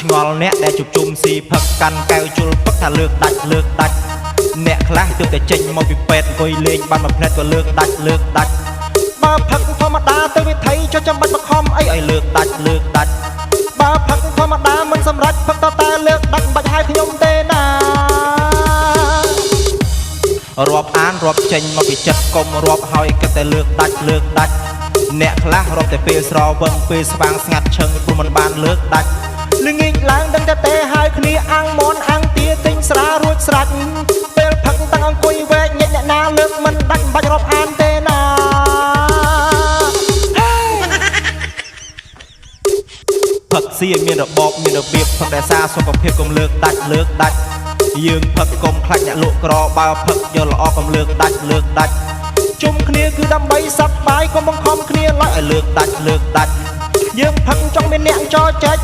ឆ្ងល់អ្នកដែលជុំជុំស៊ីផឹកកាន់កែវជុលផឹកថាលើកដាច់អ្នកខ្លះទើបតែចេញមកពីពេទ្យអង្គុយលេងបានមួយផ្លែក៏លើកដាច់បើផឹកធម្មតាទៅវិថីចុះចាំបាច់បខំអីឲ្យលើកដាច់បើផឹកធម្មតាមិនសម្រេចផឹកតែលើកដាច់បាច់ឲ្យខ្ញុំទេណារាប់អានរាប់ចេញមកពីចិត្តកុំរាប់ហើយគិតតែលើកដាច់អ្នកខ្លះរាប់តែពេលស្រវឹងពេលស្វាងស្ងាត់ឈឹងព្រោះមិនបានលើកដាច់ល្ងាចឡើងដឹងតែទេហើយគ្នាអាំងមន់អាំងទាទិញស្រារួចស្រេចពេលផឹកតាំងអង្គុយវែកញែកអ្នកណាលើកមិនដាច់បាច់រាប់អានទេណាផឹកសៀមានរបបមានរបៀបផឹកតែសារសុខភាពកុំលើកដាច់យើងផឹកកុំខ្លាចអ្នកលក់ក្របើផឹកយកល្អកុំលើកដាច់ជុំគ្នាគឺដើម្បីសប្បាយកុំបង្ខំគ្នាឡើយឲ្យលើកដាច់យើងផឹកចង់មានអ្នកចោចែក